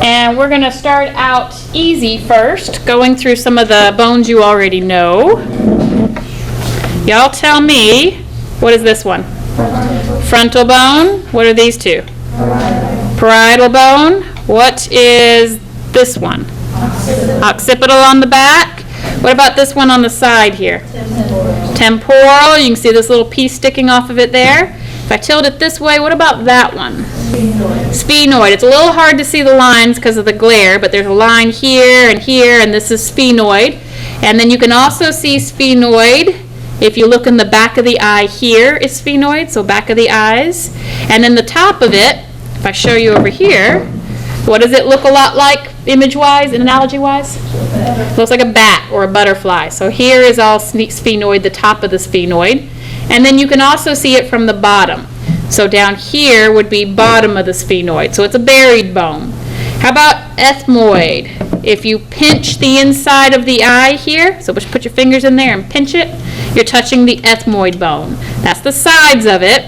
And we're going to start out easy first, going through some of the bones you already know. Y'all tell me, what is this one? Frontal bone. What are these two? Parietal bone. What is this one? Occipital on the back. What about this one on the side here? Temporal. You can see this little piece sticking off of it there. If I tilt it this way, what about that one? Sphenoid. It's a little hard to see the lines because of the glare, but there's a line here, and this is sphenoid. And then you can also see sphenoid if you look in the back of the eye. Here is sphenoid, so back of the eyes. And then the top of it, if I show you over here, what does it look a lot like image-wise and analogy-wise? Looks like a bat or a butterfly. So here is all sphenoid, the top of the sphenoid. And then you can also see it from the bottom. So down here would be bottom of the sphenoid. So it's a buried bone. How about ethmoid? If you pinch the inside of the eye here, so just put your fingers in there and pinch it, you're touching the ethmoid bone. That's the sides of it.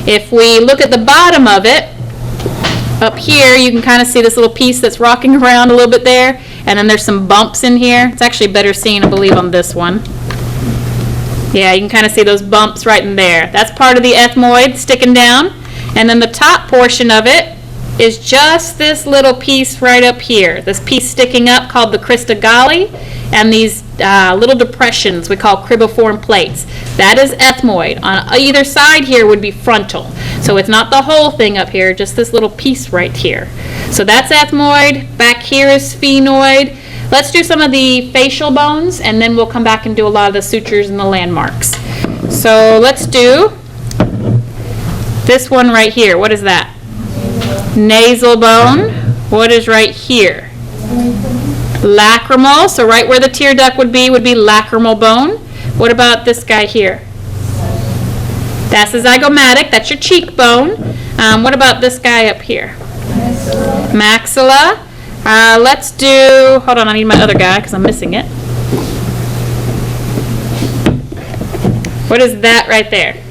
If we look at the bottom of it, up here you can kind of see this little piece that's rocking around a little bit there, and then there's some bumps in here. It's actually better seen, I believe, on this one. Yeah, you can kind of see those bumps right in there. That's part of the ethmoid sticking down. And then the top portion of it is just this little piece right up here. This piece sticking up called the crista galli, and these little depressions we call cribriform plates. That is ethmoid. On either side here would be frontal. So it's not the whole thing up here, just this little piece right here. So that's ethmoid. Back here is sphenoid. Let's do some of the facial bones, and then we'll come back and do a lot of the sutures and the landmarks. So let's do this one right here. What is that? Nasal bone. What is right here? Lacrimal. So right where the tear duct would be lacrimal bone. What about this guy here? That's the zygomatic. That's your cheekbone. What about this guy up here? Maxilla. Let's do, hold on, I need my other guy because I'm missing it. What is that right there?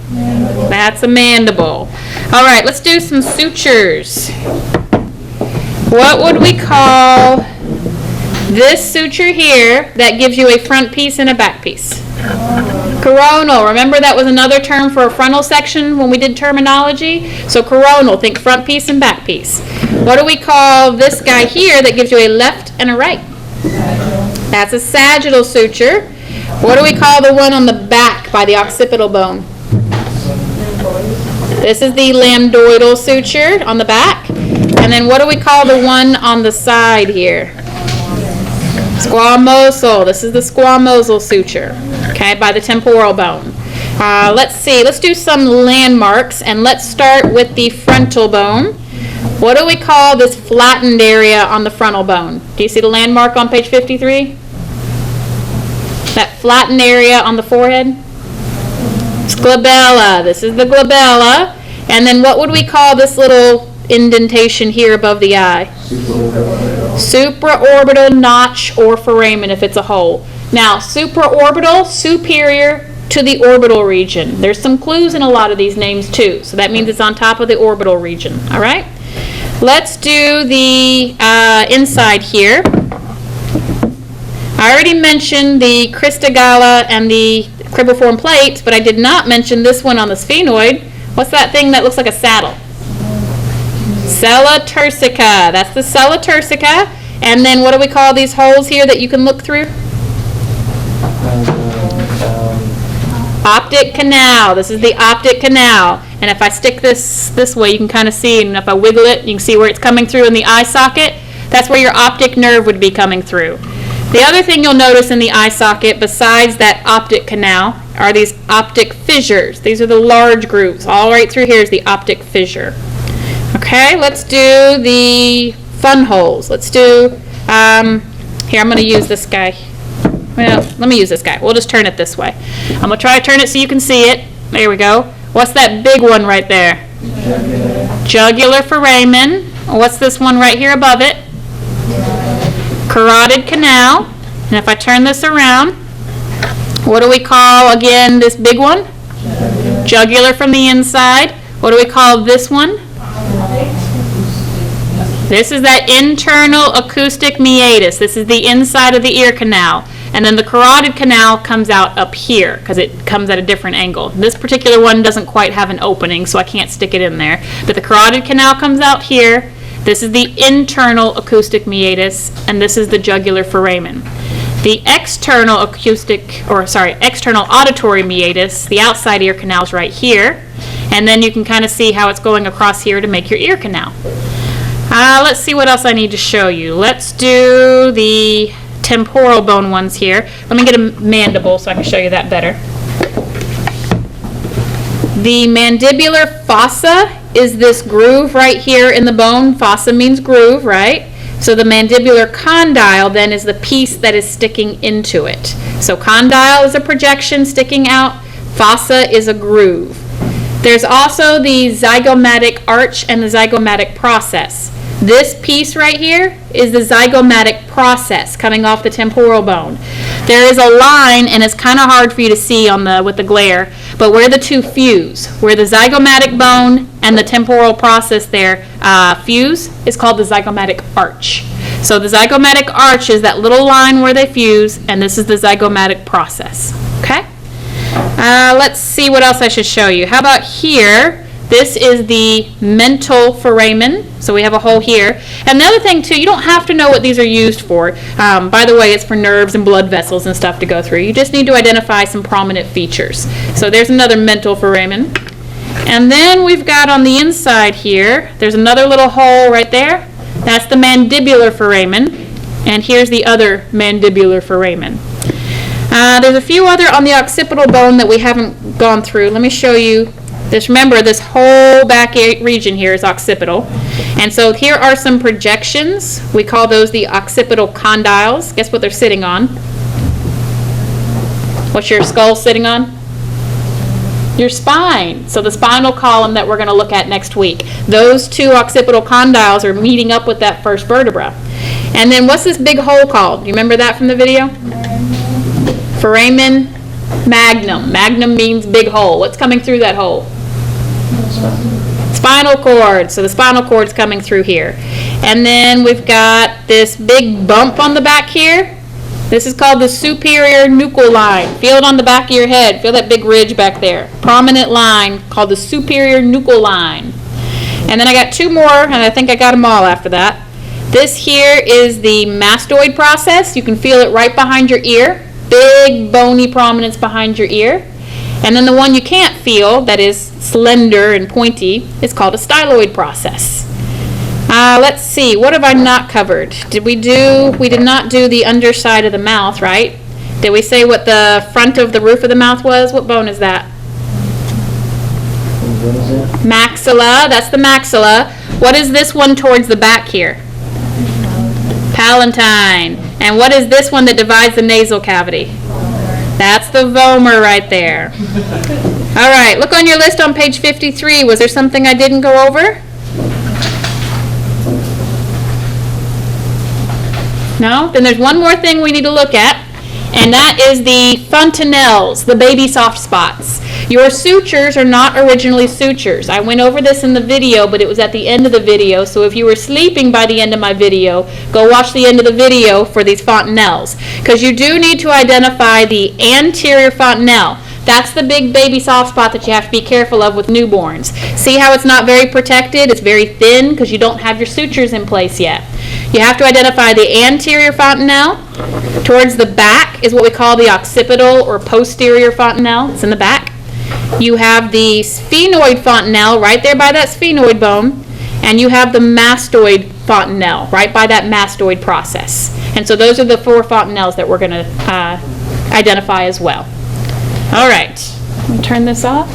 That's a mandible. All right, let's do some sutures. What would we call this suture here that gives you a front piece and a back piece? Coronal. Remember that was another term for a frontal section when we did terminology? So coronal, think front piece and back piece. What do we call this guy here that gives you a left and a right? That's a sagittal suture. What do we call the one on the back by the occipital bone? This is the lambdoidal suture on the back. And then what do we call the one on the side here? Squamosal. This is the squamosal suture, okay, by the temporal bone. Let's see. Let's do some landmarks, and let's start with the frontal bone. What do we call this flattened area on the frontal bone? Do you see the landmark on page 53? That flattened area on the forehead? It's glabella. This is the glabella. And then what would we call this little indentation here above the eye? Supraorbital notch or foramen if it's a hole. Now, supraorbital, superior to the orbital region. There's some clues in a lot of these names too, so that means it's on top of the orbital region. All right? Let's do the inside here. I already mentioned the crista galli and the cribriform plates, but I did not mention this one on the sphenoid. What's that thing that looks like a saddle? Sella turcica. That's the sella turcica. And then what do we call these holes here that you can look through? Optic canal. This is the optic canal. And if I stick this way, you can kind of see, and if I wiggle it, you can see where it's coming through in the eye socket. That's where your optic nerve would be coming through. The other thing you'll notice in the eye socket, besides that optic canal, are these optic fissures. These are the large grooves. All right through here is the optic fissure. Okay, let's do the fun holes. Let's do, here, I'm going to use this guy. Well, let me use this guy. We'll just turn it this way. I'm going to try to turn it so you can see it. There we go. What's that big one right there? Jugular foramen. What's this one right here above it? Carotid canal. And if I turn this around, what do we call, again, this big one? Jugular from the inside. What do we call this one? This is that internal acoustic meatus. This is the inside of the ear canal. And then the carotid canal comes out up here because it comes at a different angle. This particular one doesn't quite have an opening, so I can't stick it in there. But the carotid canal comes out here. This is the internal acoustic meatus, and this is the jugular foramen. The external external auditory meatus, the outside ear canal, is right here. And then you can kind of see how it's going across here to make your ear canal. Let's see what else I need to show you. Let's do the temporal bone ones here. Let me get a mandible so I can show you that better. The mandibular fossa is this groove right here in the bone. Fossa means groove, right? So the mandibular condyle then is the piece that is sticking into it. So condyle is a projection sticking out. Fossa is a groove. There's also the zygomatic arch and the zygomatic process. This piece right here is the zygomatic process coming off the temporal bone. There is a line, and it's kind of hard for you to see with the glare, but where the two fuse, where the zygomatic bone and the temporal process there fuse, is called the zygomatic arch. So the zygomatic arch is that little line where they fuse, and this is the zygomatic process. Okay? Let's see what else I should show you. How about here? This is the mental foramen, so we have a hole here. And the other thing too, you don't have to know what these are used for. By the way, it's for nerves and blood vessels and stuff to go through. You just need to identify some prominent features. So there's another mental foramen. And then we've got on the inside here, there's another little hole right there. That's the mandibular foramen. And here's the other mandibular foramen. There's a few other on the occipital bone that we haven't gone through. Let me show you. Remember, this whole back region here is occipital. And so here are some projections. We call those the occipital condyles. Guess what they're sitting on? What's your skull sitting on? Your spine. So the spinal column that we're going to look at next week. Those two occipital condyles are meeting up with that first vertebra. And then what's this big hole called? You remember that from the video? Foramen magnum. Magnum means big hole. What's coming through that hole? Spinal cord. So the spinal cord's coming through here. And then we've got this big bump on the back here. This is called the superior nuchal line. Feel it on the back of your head. Feel that big ridge back there. Prominent line called the superior nuchal line. And then I got two more, and I think I got them all after that. This here is the mastoid process. You can feel it right behind your ear. Big bony prominence behind your ear. And then the one you can't feel, that is slender and pointy, is called a styloid process. Let's see, what have I not covered? We did not do the underside of the mouth, right? Did we say what the front of the roof of the mouth was? What bone is that? What is it? Maxilla, that's the maxilla. What is this one towards the back here? Palatine. And what is this one that divides the nasal cavity? That's the vomer right there. All right, look on your list on page 53. Was there something I didn't go over? No? Then there's one more thing we need to look at, and that is the fontanels, the baby soft spots. Your sutures are not originally sutures. I went over this in the video, but it was at the end of the video, so if you were sleeping by the end of my video, go watch the end of the video for these fontanels, because you do need to identify the anterior fontanelle. That's the big baby soft spot that you have to be careful of with newborns. See how it's not very protected? It's very thin because you don't have your sutures in place yet. You have to identify the anterior fontanelle. Towards the back is what we call the occipital or posterior fontanelle. It's in the back. You have the sphenoid fontanelle right there by that sphenoid bone. And you have the mastoid fontanelle right by that mastoid process. And so those are the four fontanelles that we're going to identify as well. All right, let me turn this off.